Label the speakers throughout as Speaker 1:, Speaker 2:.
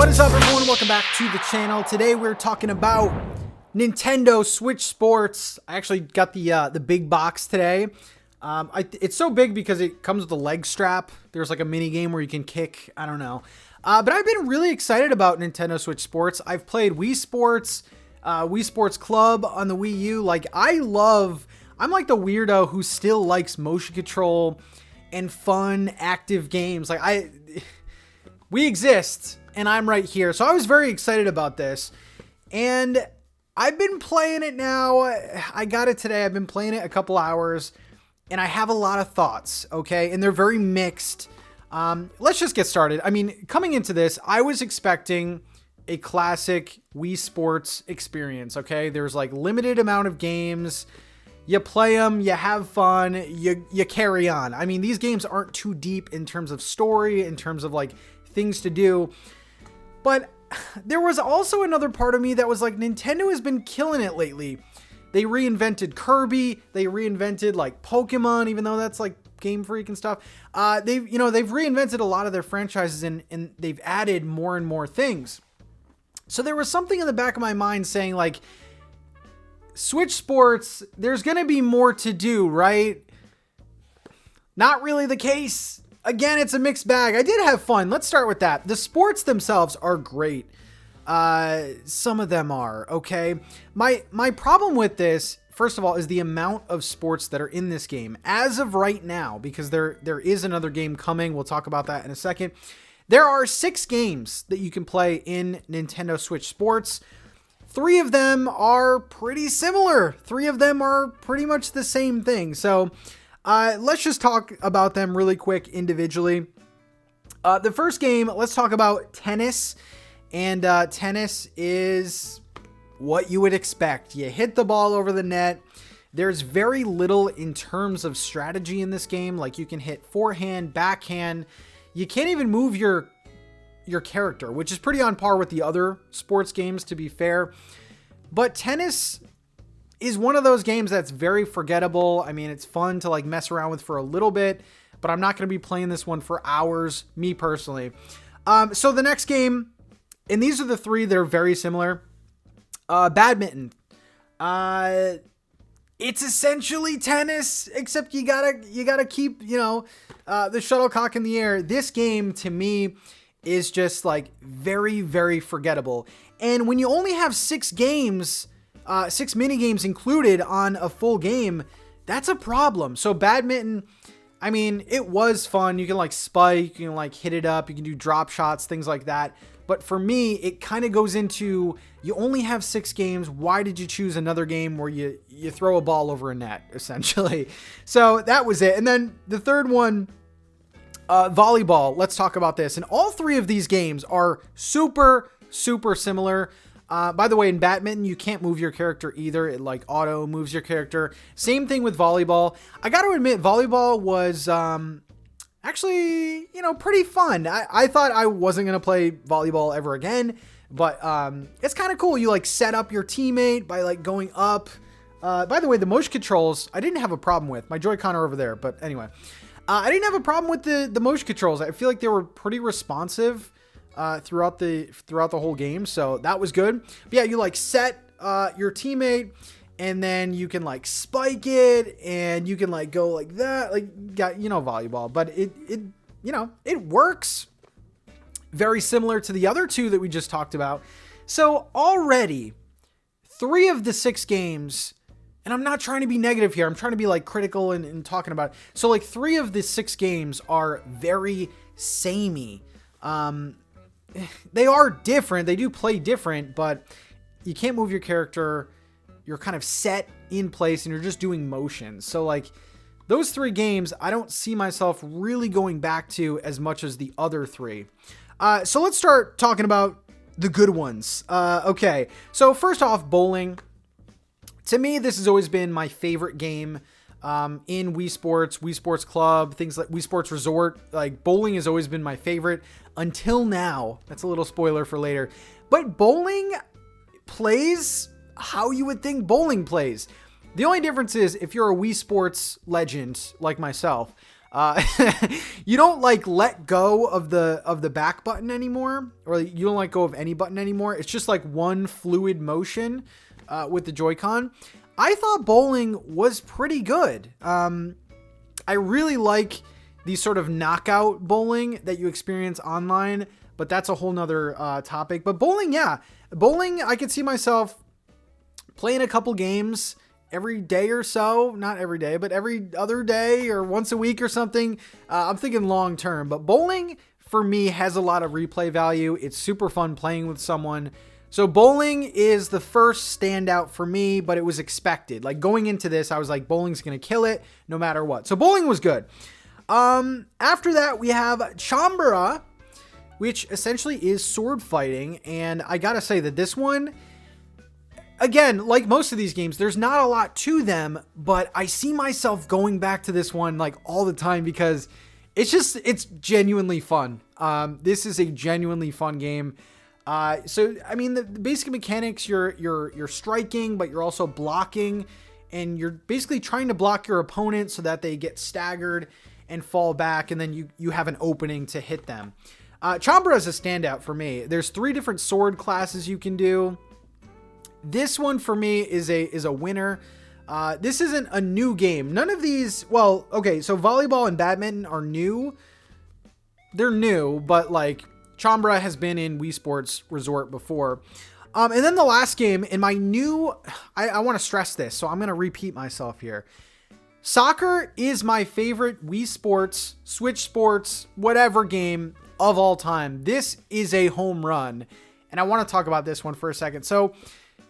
Speaker 1: What is up, everyone? Welcome back to the channel. Today we're talking about Nintendo Switch Sports. I actually got the big box today. It's so big because it comes with a leg strap. There's like a mini game where you can kick. I don't know. But I've been really excited about Nintendo Switch Sports. I've played Wii Sports, Wii Sports Club on the Wii U. Like, I'm like the weirdo who still likes motion control and fun, active games. Like, we exist, and I'm right here. So I was very excited about this. And I've been playing it now. I got it today. I've been playing it a couple hours, and I have a lot of thoughts, okay? And they're very mixed. Let's just get started. I mean, coming into this, I was expecting a classic Wii Sports experience, okay? There's like limited amount of games. You play them, you have fun, you carry on. I mean, these games aren't too deep in terms of story, in terms of like things to do. But there was also another part of me that was like, Nintendo has been killing it lately. They reinvented Kirby, they reinvented like Pokemon, even though that's like Game Freak and stuff. They've reinvented a lot of their franchises and they've added more and more things. So there was something in the back of my mind saying like, Switch Sports, there's going to be more to do, right? Not really the case. Again, it's a mixed bag. I did have fun. Let's start with that. The sports themselves are great. Some of them are, okay? My problem with this, first of all, is the amount of sports that are in this game. As of right now, because there is another game coming. We'll talk about that in a second. There are 6 games that you can play in Nintendo Switch Sports. 3 of them are pretty similar. 3 of them are pretty much the same thing. So let's just talk about them really quick individually. The first game, let's talk about tennis. And tennis is what you would expect. You hit the ball over the net. There's very little in terms of strategy in this game. Like you can hit forehand, backhand. You can't even move your character, which is pretty on par with the other sports games, to be fair. But tennis is one of those games that's very forgettable. I mean, it's fun to like mess around with for a little bit, but I'm not going to be playing this one for hours, me personally. So the next game, and these are the 3 that are very similar. Badminton. It's essentially tennis, except you gotta keep, the shuttlecock in the air. This game, to me, is just like very, very forgettable. And when you only have 6 games, 6 mini games included on a full game, that's a problem. So badminton, I mean, it was fun. You can like spike, you can like hit it up, you can do drop shots, things like that. But for me, it kind of goes into, you only have 6 games. Why did you choose another game where you throw a ball over a net, essentially? So that was it. And then the third one, volleyball. Let's talk about this. And all 3 of these games are super, super similar. By the way, in badminton, you can't move your character either. It like auto moves your character. Same thing with volleyball. I got to admit, volleyball was actually, pretty fun. I thought I wasn't going to play volleyball ever again, but it's kind of cool. You like set up your teammate by like going up. By the way, the motion controls, I didn't have a problem with. My Joy-Con are over there, but anyway. I didn't have a problem with the motion controls. I feel like they were pretty responsive throughout the whole game, so that was good. But yeah, you like set your teammate, and then you can like spike it, and you can like go like that, like got volleyball. But it works. Very similar to the other 2 that we just talked about. So already 3 of the 6 games. And I'm not trying to be negative here. I'm trying to be like critical and talking about it. So like 3 of the 6 games are very samey. They are different. They do play different, but you can't move your character. You're kind of set in place and you're just doing motions. So like those 3 games, I don't see myself really going back to as much as the other 3. So let's start talking about the good ones. Okay. So first off, bowling. To me, this has always been my favorite game in Wii Sports Club, things like Wii Sports Resort. Like bowling has always been my favorite until now. That's a little spoiler for later. But bowling plays how you would think bowling plays. The only difference is if you're a Wii Sports legend like myself, Uh, you don't like let go of the back button anymore, or you don't let go of any button anymore. It's just like one fluid motion with the Joy-Con. I thought bowling was pretty good. I really like the sort of knockout bowling that you experience online, but that's a whole nother topic. But bowling, yeah. Bowling, I could see myself playing a couple games every day or so. Not every day, but every other day or once a week or something. I'm thinking long term. But bowling, for me, has a lot of replay value. It's super fun playing with someone. So bowling is the first standout for me, but it was expected. Like going into this, I was like, bowling's going to kill it no matter what. So bowling was good. After that, we have Chambra, which essentially is sword fighting. And I gotta say that this one, again, like most of these games, there's not a lot to them, but I see myself going back to this one like all the time because it's genuinely fun. This is a genuinely fun game. So, I mean, the basic mechanics, you're striking, but you're also blocking, and you're basically trying to block your opponent so that they get staggered and fall back, and then you have an opening to hit them. Chambra is a standout for me. There's 3 different sword classes you can do. This one for me is a winner. This isn't a new game. None of these, well, okay, so volleyball and badminton are new. They're new, but like Chambra has been in Wii Sports Resort before. And then the last game in my new, I want to stress this, so I'm going to repeat myself here. Soccer is my favorite Wii Sports, Switch Sports, whatever game of all time. This is a home run. And I want to talk about this one for a second. So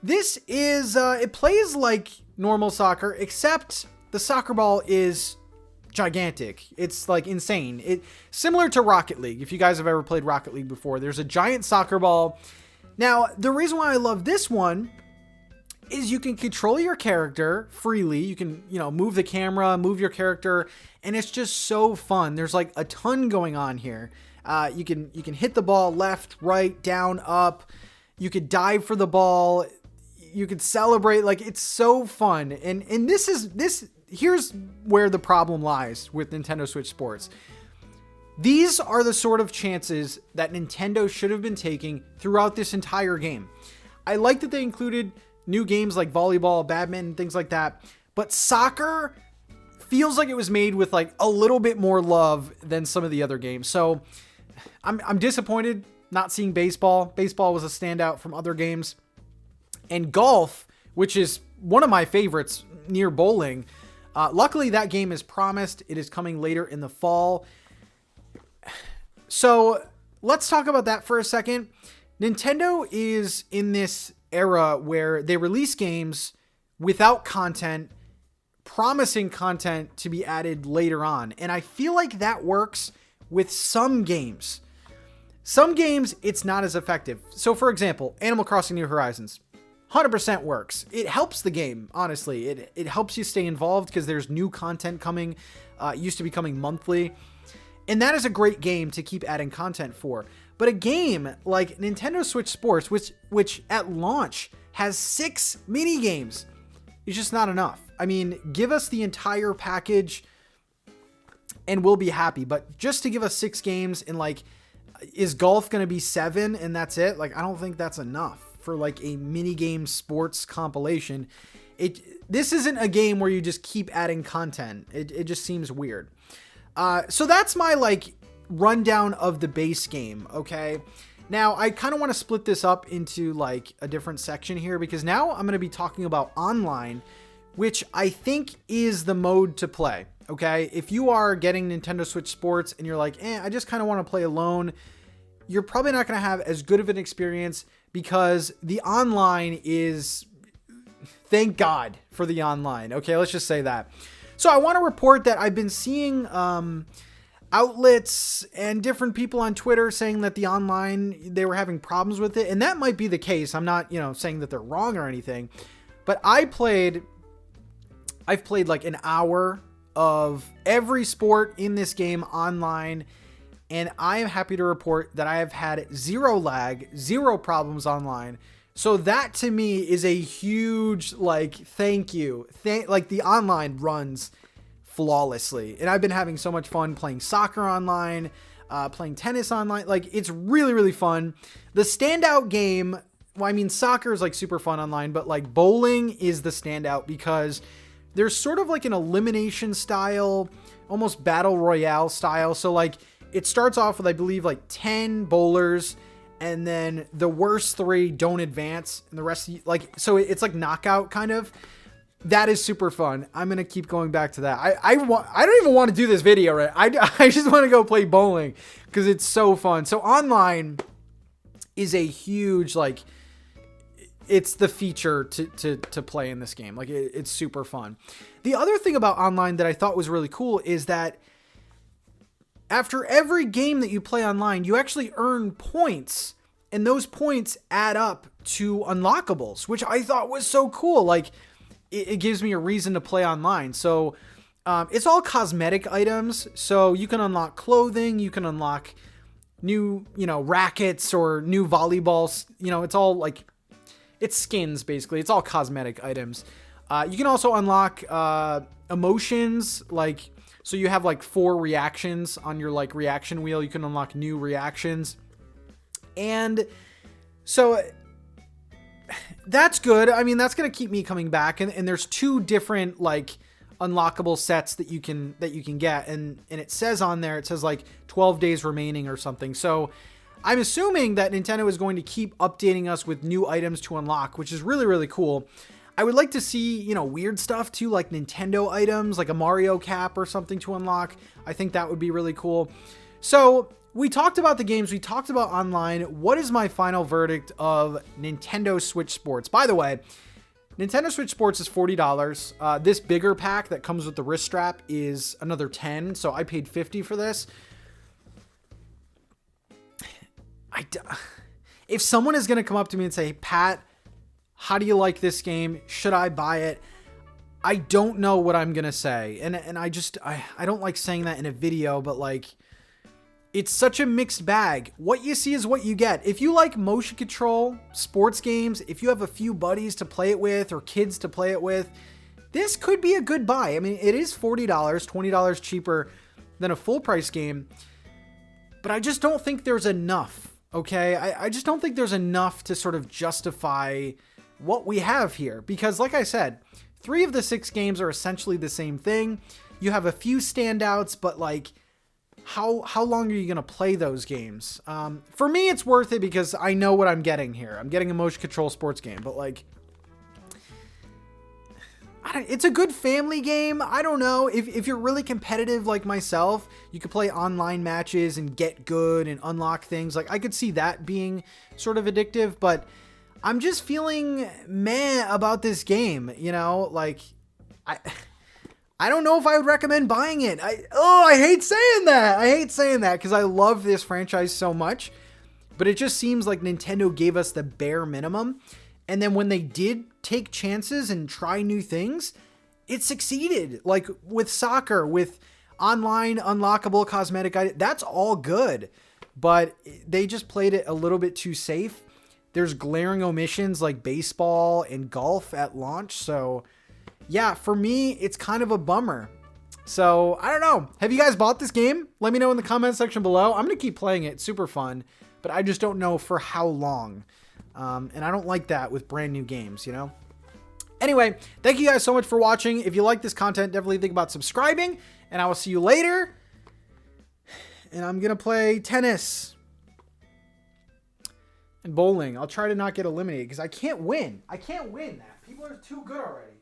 Speaker 1: this is, it plays like normal soccer, except the soccer ball is gigantic. It's like insane. Similar to Rocket League. If you guys have ever played Rocket League before, there's a giant soccer ball. Now, the reason why I love this one is you can control your character freely. You can, move the camera, move your character, and it's just so fun. There's like a ton going on here. You can hit the ball left, right, down, up. You could dive for the ball. You could celebrate. Like, it's so fun. And here's where the problem lies with Nintendo Switch Sports. These are the sort of chances that Nintendo should have been taking throughout this entire game. I like that they included new games like volleyball, badminton, things like that. But soccer feels like it was made with like a little bit more love than some of the other games. So I'm disappointed not seeing baseball. Baseball was a standout from other games. And golf, which is one of my favorites near bowling. Luckily, that game is promised. It is coming later in the fall. So let's talk about that for a second. Nintendo is in this era where they release games without content, promising content to be added later on. And I feel like that works with some games. Some games, it's not as effective. So for example, Animal Crossing New Horizons. 100% works. It helps the game, honestly. It helps you stay involved because there's new content coming. It used to be coming monthly. And that is a great game to keep adding content for. But a game like Nintendo Switch Sports, which at launch has 6 mini games, is just not enough. I mean, give us the entire package and we'll be happy. But just to give us 6 games and like, is golf going to be 7 and that's it? Like, I don't think that's enough for like a mini game sports compilation. This isn't a game where you just keep adding content. It just seems weird. So that's my like rundown of the base game. Okay. Now I kind of want to split this up into like a different section here because now I'm going to be talking about online, which I think is the mode to play. Okay. If you are getting Nintendo Switch Sports and you're like, I just kind of want to play alone, you're probably not going to have as good of an experience because the online is, thank God for the online. Okay, let's just say that. So I want to report that I've been seeing outlets and different people on Twitter saying that the online, they were having problems with it. And that might be the case. I'm not, saying that they're wrong or anything. But I've played like an hour of every sport in this game online. And I am happy to report that I have had 0 lag, 0 problems online. So that to me is a huge, like, thank you. Like the online runs flawlessly. And I've been having so much fun playing soccer online, playing tennis online. Like, it's really, really fun. The standout game, well, I mean, soccer is like super fun online, but like bowling is the standout because there's sort of like an elimination style, almost battle royale style. So like it starts off with, I believe, like 10 bowlers, and then the worst 3 don't advance, and the rest, like, so it's like knockout kind of. That is super fun. I'm going to keep going back to that. I don't even want to do this video, right? I just want to go play bowling because it's so fun. So online is a huge, like, it's the feature to play in this game. Like, it's super fun. The other thing about online that I thought was really cool is that after every game that you play online, you actually earn points, and those points add up to unlockables, which I thought was so cool. Like, it gives me a reason to play online. So it's all cosmetic items. So you can unlock clothing, you can unlock new, rackets or new volleyballs. It's all like, it's skins basically. It's all cosmetic items. You can also unlock emotions, like, so you have like 4 reactions on your like reaction wheel. You can unlock new reactions. And so that's good. I mean, that's going to keep me coming back. And there's 2 different like unlockable sets that you can get. And it says on there, it says like 12 days remaining or something. So I'm assuming that Nintendo is going to keep updating us with new items to unlock, which is really, really cool. I would like to see, weird stuff too, like Nintendo items, like a Mario cap or something to unlock. I think that would be really cool. So we talked about the games. We talked about online. What is my final verdict of Nintendo Switch Sports? By the way, Nintendo Switch Sports is $40. This bigger pack that comes with the wrist strap is another $10. So I paid $50 for this. If someone is going to come up to me and say, Pat, how do you like this game? Should I buy it? I don't know what I'm going to say. And I don't like saying that in a video, but like, it's such a mixed bag. What you see is what you get. If you like motion control, sports games, if you have a few buddies to play it with or kids to play it with, this could be a good buy. I mean, it is $40, $20 cheaper than a full price game, but I just don't think there's enough. Okay. I just don't think there's enough to sort of justify what we have here, because like I said, 3 of the 6 games are essentially the same thing. You have a few standouts, but like, how long are you going to play those games? For me, it's worth it because I know what I'm getting here. I'm getting a motion control sports game, but like, it's a good family game. I don't know. If you're really competitive like myself, you could play online matches and get good and unlock things. Like, I could see that being sort of addictive, but I'm just feeling meh about this game, like I don't know if I would recommend buying it. I hate saying that. I hate saying that because I love this franchise so much, but it just seems like Nintendo gave us the bare minimum. And then when they did take chances and try new things, it succeeded. Like with soccer, with online unlockable cosmetic items, that's all good, but they just played it a little bit too safe. There's glaring omissions like baseball and golf at launch. So yeah, for me, it's kind of a bummer. So I don't know. Have you guys bought this game? Let me know in the comment section below. I'm going to keep playing it. It's super fun, but I just don't know for how long. And I don't like that with brand new games, Anyway, thank you guys so much for watching. If you like this content, definitely think about subscribing, and I will see you later. And I'm going to play tennis and bowling. I'll try to not get eliminated because I can't win. I can't win that. People are too good already.